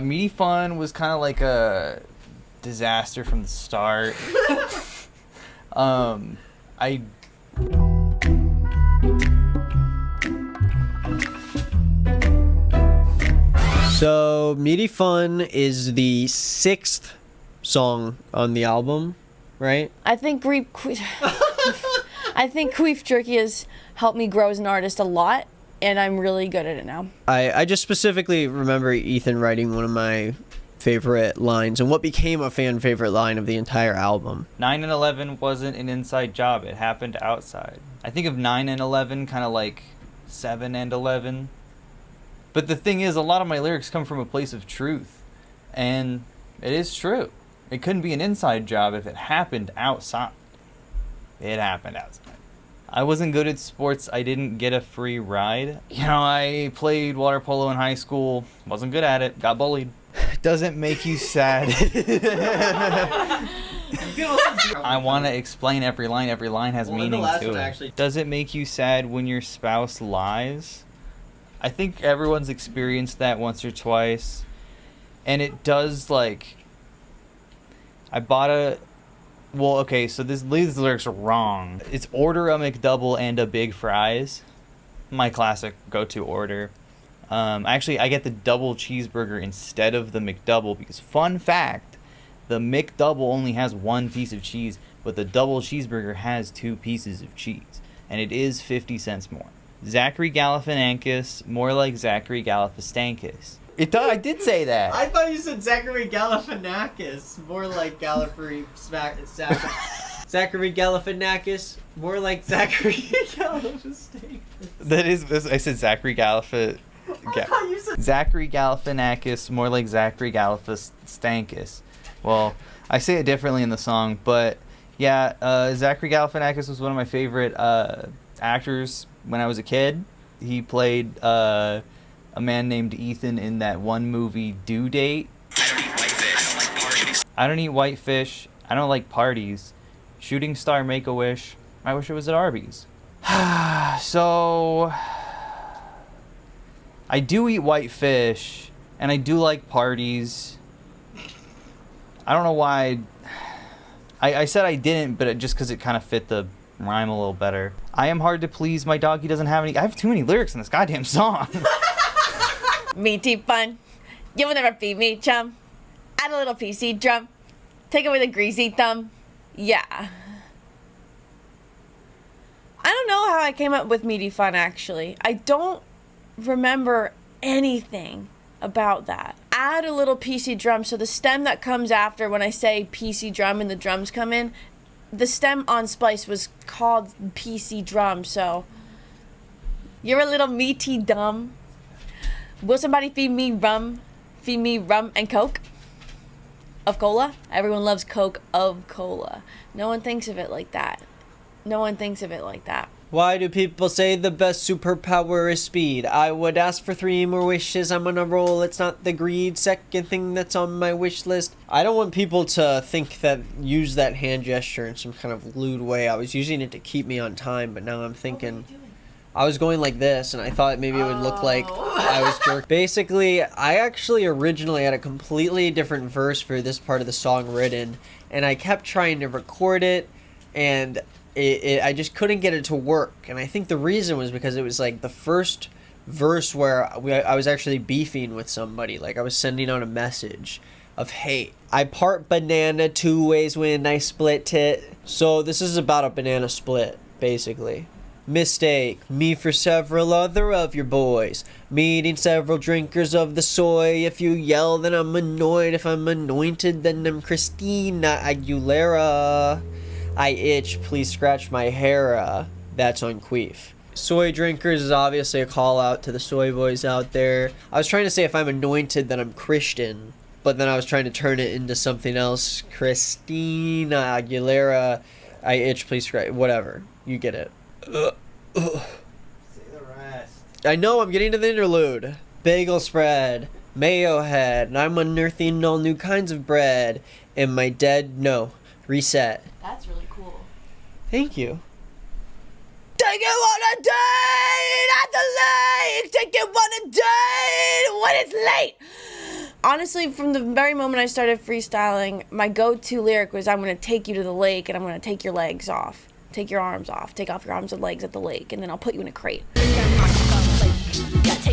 Meaty Fun was kind of like a disaster from the start. I So Meaty Fun is the 6th song on the album, right? I think Queef Jerky has helped me grow as an artist a lot, and I'm really good at it now. I just specifically remember Ethan writing one of my favorite lines and what became a fan favorite line of the entire album. 9 and 11 wasn't an inside job. It happened outside. I think of 9 and 11 kind of like 7 and 11. But the thing is, a lot of my lyrics come from a place of truth. And it is true. It couldn't be an inside job if it happened outside. It happened outside. I wasn't good at sports. I didn't get a free ride. You know, I played water polo in high school. Wasn't good at it. Got bullied. Doesn't make you sad. I want to explain every line. Every line has meaning to it. Does it make you sad when your spouse lies? I think everyone's experienced that once or twice. And it does, like... I bought a... Well, okay, so these lyrics are wrong. It's order a McDouble and a big fries. My classic go-to order. Actually, I get the double cheeseburger instead of the McDouble because, fun fact, the McDouble only has 1 piece of cheese, but the double cheeseburger has 2 pieces of cheese, and it is 50 cents more. Zachary Galifianakis, more like Zachary Galifianakis. I did say that. I thought you said Zachary Galifianakis, more like Zachary Galifianakis, more like Zachary Galifianakis. That is, I said Zachary Galifianakis. Zachary Galifianakis, more like Zachary Galifianakis. Well, I say it differently in the song, but yeah, Zachary Galifianakis was one of my favorite actors when I was a kid. He played a man named Ethan in that one movie, Due Date. I don't eat whitefish. I don't like parties. Shooting star, Make-A-Wish. I wish it was at Arby's. So... I do eat whitefish, and I do like parties. I don't know why. I said I didn't, but just because it kind of fit the rhyme a little better. I am hard to please. My doggy doesn't have any. I have too many lyrics in this goddamn song. Meaty Fun, you will never feed me, chum. Add a little PC drum. Take away the greasy thumb. Yeah. I don't know how I came up with Meaty Fun, actually. I don't remember anything about that. Add a little PC drum, so the stem that comes after when I say PC drum and the drums come in, the stem on Splice was called PC drum, so you're a little meaty dumb. Will somebody feed me rum and Coke of cola? Everyone loves Coke of cola. No one thinks of it like that. No one thinks of it like that. Why do people say the best superpower is speed? I would ask for 3 more wishes. I'm on a roll. It's not the greed. Second thing that's on my wish list. I don't want people to think that use that hand gesture in some kind of lewd way. I was using it to keep me on time, but now I'm thinking... I was going like this, and I thought maybe it would look like I was jerk. Basically, I actually originally had a completely different verse for this part of the song written, and I kept trying to record it, and... I just couldn't get it to work, and I think the reason was because it was like the first verse where I was actually beefing with somebody. Like I was sending out a message of hate. I part banana 2 ways when I split it. So this is about a banana split, basically. Mistake me for several other of your boys, meeting several drinkers of the soy. If you yell, then I'm annoyed. If I'm anointed, then I'm Christina Aguilera. I itch, please scratch my hair. That's on Queef. Soy drinkers is obviously a call out to the soy boys out there. I was trying to say if I'm anointed, then I'm Christian, but then I was trying to turn it into something else. Christina Aguilera. I itch, please scratch. Whatever. You get it. Say the rest. I know, I'm getting to the interlude. Bagel spread. Mayo head. And I'm unearthing all new kinds of bread. Am I dead? No. Reset. That's really cool. Thank you. Take it on a date at the lake. Take it on a date when it's late. honestly, from the very moment I started freestyling, my go-to lyric was, I'm going to take you to the lake and I'm going to take your legs off. Take your arms off. Take off your arms and legs at the lake, and then I'll put you in a crate. Take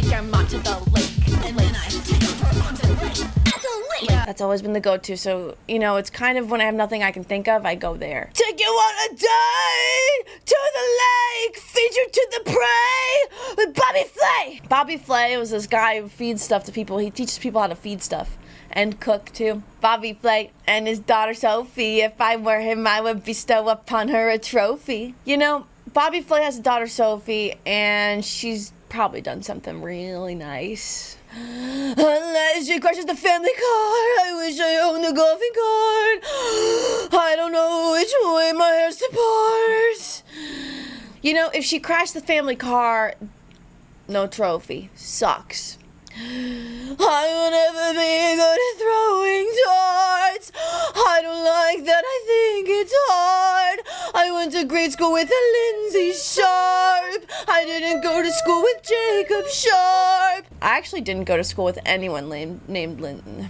your mom to the lake, and then I take off her arms and legs at the lake. That's always been the go-to, so, you know, it's kind of when I have nothing I can think of, I go there. Take you on a day to the lake, feed you to the prey with Bobby Flay. Bobby Flay was this guy who feeds stuff to people. He teaches people how to feed stuff and cook, too. Bobby Flay and his daughter Sophie. If I were him, I would bestow upon her a trophy. You know, Bobby Flay has a daughter Sophie, and she's probably done something really nice. Unless she crashes the family car, I wish I owned a golfing cart. I don't know which way my hair supports. You know, if she crashed the family car, no trophy. Sucks. I will never be good at throwing darts. I don't like that, I think it's hard. I went to grade school with a Lindsay Sharp. I didn't go to school with Jacob Sharp. I actually didn't go to school with anyone named Linton.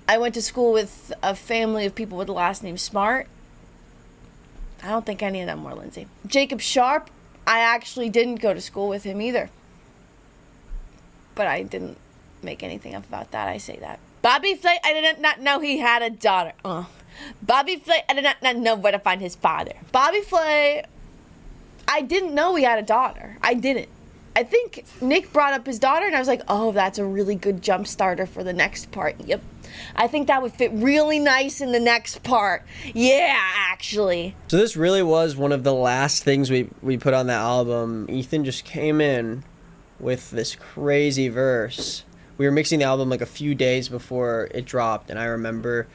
I went to school with a family of people with the last name Smart. I don't think any of them were Lindsay. Jacob Sharp, I actually didn't go to school with him either. But I didn't make anything up about that. I say that. Bobby Flay, I did not know he had a daughter. Bobby Flay, I did not know where to find his father. Bobby Flay, I didn't know he had a daughter. I didn't. I think Nick brought up his daughter, and I was like, oh, that's a really good jump starter for the next part. Yep. I think that would fit really nice in the next part. Yeah, actually. So this really was one of the last things we put on that album. Ethan just came in with this crazy verse. We were mixing the album like a few days before it dropped, and I remember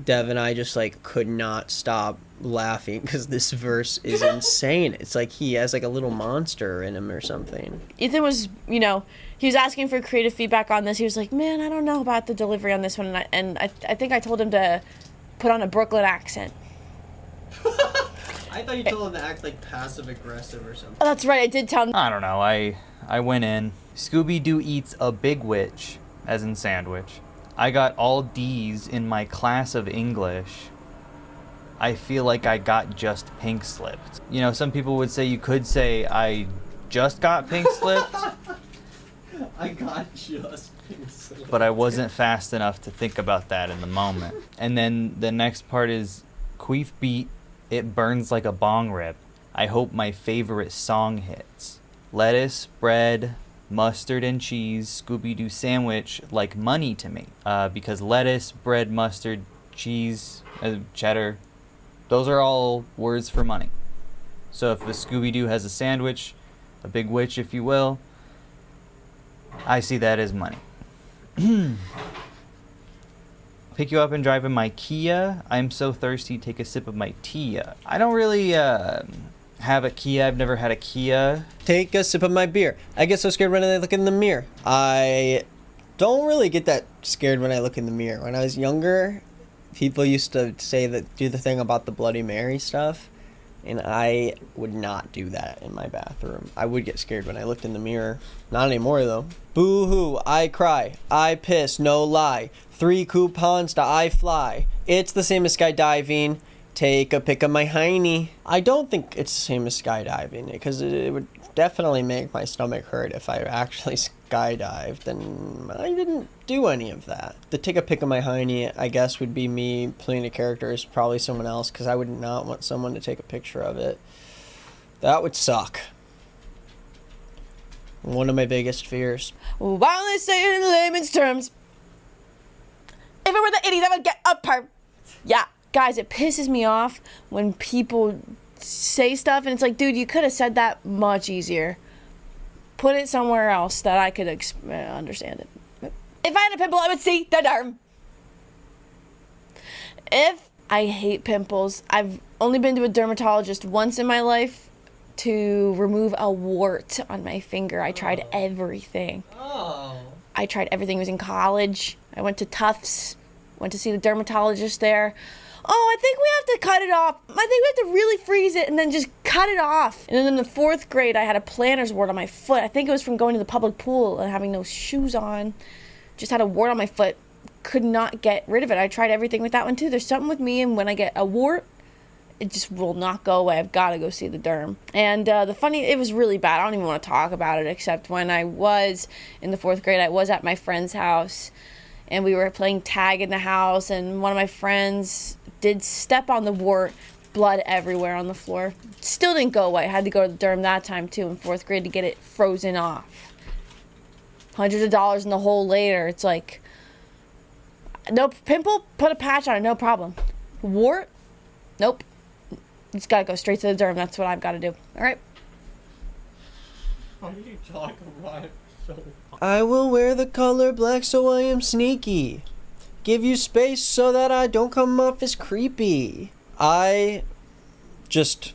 Devon and I just like could not stop laughing because this verse is insane. It's like he has like a little monster in him or something. Ethan was, you know, he was asking for creative feedback on this. He was like, man, I don't know about the delivery on this one. And I think I told him to put on a Brooklyn accent. I thought you told him to act like passive aggressive or something. Oh, that's right, I did tell him. I don't know. I went in. Scooby-Doo eats a big witch, as in sandwich. I got all D's in my class of English. I feel like I got just pink slipped. You know, some people would say you could say I just got pink slipped. I got just pink slipped. But I wasn't fast enough to think about that in the moment. And then the next part is queef beat, it burns like a bong rip. I hope my favorite song hits. Lettuce, bread, mustard and cheese, Scooby-Doo sandwich like money to me. Because lettuce, bread, mustard, cheese, cheddar, those are all words for money. So if the Scooby-Doo has a sandwich, a big witch if you will, I see that as money. Pick you up and drive in my Kia. I'm so thirsty, take a sip of my tea. I don't really have a Kia. I've never had a Kia. Take a sip of my beer. I get so scared when I look in the mirror. I don't really get that scared when I look in the mirror. When I was younger, people used to say that, do the thing about the Bloody Mary stuff, and I would not do that in my bathroom. I would get scared when I looked in the mirror. Not anymore, though. Boo-hoo, I cry, I piss, no lie. 3 coupons to I fly. It's the same as skydiving. Take a pic of my hiney. I don't think it's the same as skydiving, because it would definitely make my stomach hurt if I actually skydived, and I didn't do any of that. The take a pic of my hiney, I guess, would be me playing a character as probably someone else, because I would not want someone to take a picture of it. That would suck. One of my biggest fears. While they say it in layman's terms, if I were the 80s, I would get a perm. Yeah. Guys, it pisses me off when people say stuff and it's like, dude, you could have said that much easier. Put it somewhere else that I could understand it. If I had a pimple, I would see the derm. I hate pimples. I've only been to a dermatologist once in my life to remove a wart on my finger. I tried everything. I tried everything. It was in college. I went to Tufts, went to see the dermatologist there. Oh, I think we have to cut it off. I think we have to really freeze it and then just cut it off. And then in the 4th grade, I had a planner's wart on my foot. I think it was from going to the public pool and having no shoes on. Just had a wart on my foot. could not get rid of it. I tried everything with that one too. There's something with me, and when I get a wart, it just will not go away. I've got to go see the derm. And it was really bad. I don't even want to talk about it, except when I was in the 4th grade, I was at my friend's house, and we were playing tag in the house, and one of my friends did step on the wart, blood everywhere on the floor. Still didn't go away. I had to go to the derm that time too in 4th grade to get it frozen off. Hundreds of dollars in the hole later. It's like, no pimple, put a patch on it, no problem. Wart, nope. Just gotta go straight to the derm. That's what I've got to do. All right. Why do you talk about it so? I will wear the color black so I am sneaky. Give you space so that I don't come off as creepy. I just,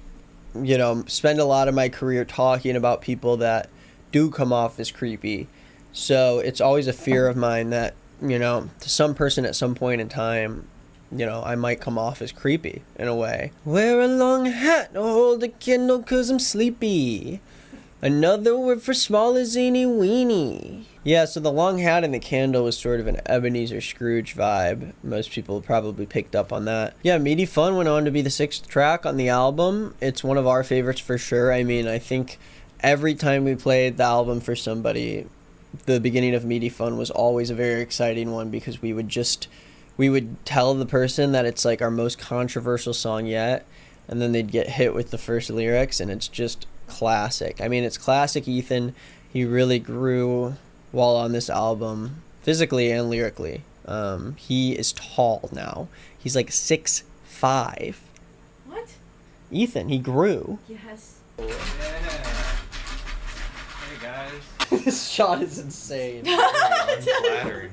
spend a lot of my career talking about people that do come off as creepy. So it's always a fear of mine that, to some person at some point in time, I might come off as creepy in a way. Wear a long hat or hold a candle 'cause I'm sleepy. Another word for small is eeny weeny. Yeah, so the long hat and the candle was sort of an Ebenezer Scrooge vibe. Most people probably picked up on that. Yeah, Meaty Fun went on to be the 6th track on the album. It's one of our favorites for sure. I mean, I think every time we played the album for somebody, the beginning of Meaty Fun was always a very exciting one, because we would tell the person that it's like our most controversial song yet, and then they'd get hit with the first lyrics, and it's just classic. I mean, it's classic Ethan. He really grew while on this album, physically and lyrically. He is tall now. He's like 6'5". What? Ethan, he grew. Yes. Yeah. Hey guys. This shot is insane. Unflattering.